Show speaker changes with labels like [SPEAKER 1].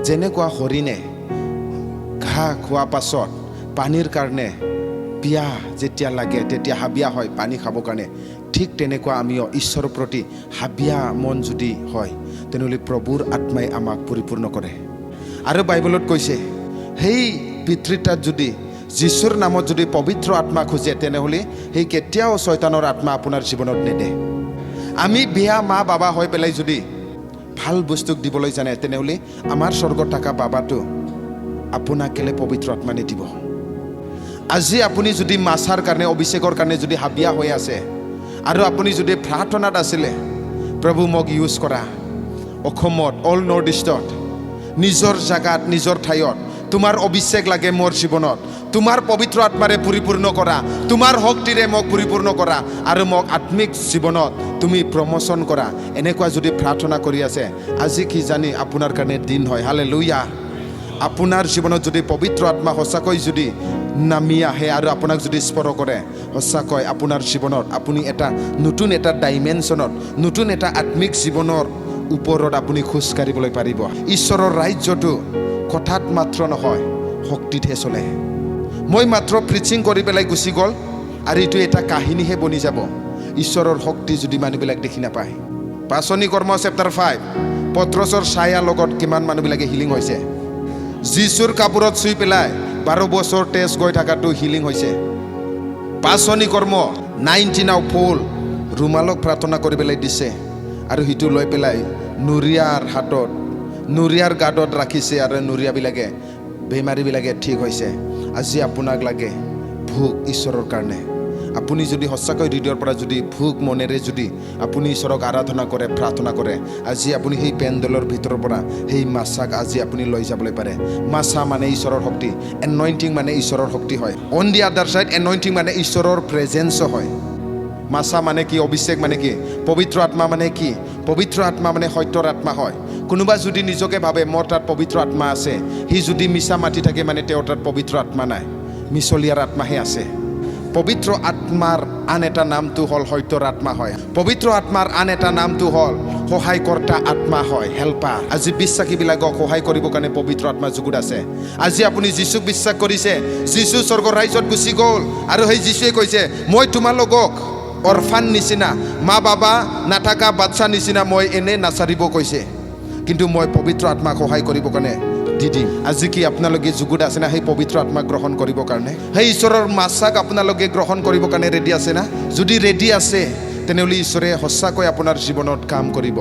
[SPEAKER 1] যেনেকুৱা হৰিণে ঘাঁহ খোৱা পাছত পানীৰ কাৰণে পিয়াহ যেতিয়া লাগে তেতিয়া হাবিয়া হয় পানী খাবৰ কাৰণে, ঠিক তেনেকুৱা আমিও ঈশ্বৰৰ প্ৰতি হাবিয়া মন যদি হয় তেনেহ'লে প্ৰভুৰ আত্মাই আমাক পৰিপূৰ্ণ কৰে। আৰু বাইবেলত কৈছে সেই পিতৃতাত যদি যীশুৰ নামত যদি পবিত্ৰ আত্মা খোজে তেনেহ'লে সেই কেতিয়াও শয়তানৰ আত্মা আপোনাৰ জীৱনত নেদে। আমি বিয়া মা বাবা হৈ পেলাই যদি ভাল বস্তুক দিবলৈ জানে তেনেহ'লে আমাৰ স্বৰ্গত থকা বাবাটো আপোনাক কেলে পবিত্ৰ আত্মা নিদিব। আজি আপুনি যদি মাছাৰ কাৰণে অভিষেকৰ কাৰণে যদি হাবিয়া হৈ আছে আৰু আপুনি যদি প্ৰাৰ্থনাত আছিলে প্ৰভু মোক ইউজ কৰা অসমত অল নৰ্থ ইষ্টত নিজৰ জাগাত নিজৰ ঠাইত তোমাৰ অভিষেক লাগে মোৰ জীৱনত, তোমাৰ পবিত্ৰ আত্মাৰে পৰিপূৰ্ণ কৰা, তোমাৰ শক্তিৰে মোক পৰিপূৰ্ণ কৰা আৰু মোক আত্মিক জীৱনত তুমি প্ৰমোচন কৰা, এনেকুৱা যদি প্ৰাৰ্থনা কৰি আছে আজি কি জানি আপোনাৰ কাৰণে দিন হয়। হালেলুয়া। আপোনাৰ জীৱনত যদি পবিত্ৰ আত্মা সঁচাকৈ যদি নামি আহে আৰু আপোনাক যদি স্পৰ্শ কৰে সঁচাকৈ আপোনাৰ জীৱনত আপুনি এটা নতুন এটা ডাইমেনশ্যনত নতুন এটা আত্মিক জীৱনৰ ওপৰত আপুনি খোজ কাঢ়িবলৈ পাৰিব। ঈশ্বৰৰ ৰাজ্যটো কথাত মাত্ৰ নহয় শক্তিতহে চলে। মই মাত্ৰ প্ৰিচিং কৰি পেলাই গুচি গ'ল আৰু এইটো এটা কাহিনীহে বনি যাব ঈশ্বৰৰ শক্তি যদি মানুহবিলাক দেখি নাপায়। পাচনি কৰ্ম চেপ্টাৰ 5 পত্ৰছৰ ছায়াৰ লগত কিমান মানুহবিলাকে হিলিং হৈছে। যীশুৰ কাপোৰত চুই পেলাই 12 বছৰ তেজ গৈ থকাটো হিলিং হৈছে। পাচনি কৰ্ম 19 ফুল ৰুমালক প্ৰাৰ্থনা কৰি পেলাই দিছে আৰু সিটো লৈ পেলাই নুৰিয়াৰ হাতত নুৰিয়াৰ গাঁতত ৰাখিছে আৰু নুৰিয়াবিলাকে বেমাৰীবিলাকে ঠিক হৈছে। আজি আপোনাক লাগে ভোক ঈশ্বৰৰ কাৰণে। আপুনি যদি সঁচাকৈ হৃদয়ৰ পৰা যদি ভোক মনেৰে যদি আপুনি ঈশ্বৰক আৰাধনা কৰে প্ৰাৰ্থনা কৰে আজি আপুনি সেই পেণ্ডেলৰ ভিতৰৰ পৰা সেই মাছাক আজি আপুনি লৈ যাবলৈ পাৰে। মাছা মানে ঈশ্বৰৰ শক্তি, এনইণ্টিং মানে ঈশ্বৰৰ শক্তি হয়। অন দি আদাৰ চাইড এনইণ্টিং মানে ঈশ্বৰৰ প্ৰেজেন্সো হয়। মাছা মানে কি? অভিষেক মানে কি? পবিত্ৰ আত্মা মানে কি? পবিত্ৰ আত্মা মানে সত্যৰ আত্মা হয়। কোনোবা যদি নিজকে ভাবে মোৰ তাত পবিত্ৰ আত্মা আছে, সি যদি মিছা মাতি থাকে মানে তেওঁৰ তাত পবিত্ৰ আত্মা নাই, মিছলীয়াৰ আত্মাহে আছে। পবিত্ৰ আত্মাৰ আন এটা নামটো হ'ল সত্যৰ আত্মা হয়। পবিত্ৰ আত্মাৰ আন এটা নামটো হ'ল সহায়কৰ্তা আত্মা হয়, হেল্পাৰ। আজি বিশ্বাসীবিলাকক সহায় কৰিবৰ কাৰণে পবিত্ৰ আত্মা যুগুত আছে। আজি আপুনি যীশুক বিশ্বাস কৰিছে, যীশু স্বৰ্গৰ ৰাজ্যত গুচি গ'ল আৰু সেই যীশুৱে কৈছে মই তোমালোকক অৰফান নিচিনা মা বাবা নাথাকা বাচ্চা নিচিনা মই এনে নাচাৰিব কৈছে, কিন্তু মই পবিত্ৰ আত্মাক সহায় কৰিবৰ কাৰণে দি দিম। আজি কি আপোনালোকে যুগুত আছে না সেই পবিত্ৰ আত্মাক গ্ৰহণ কৰিবৰ কাৰণে? সেই ঈশ্বৰৰ মাছাক আপোনালোকে গ্ৰহণ কৰিবৰ কাৰণে ৰেডি আছে না? যদি ৰেডি আছে তেনেহ'লে ঈশ্বৰে সঁচাকৈ আপোনাৰ জীৱনত কাম কৰিব।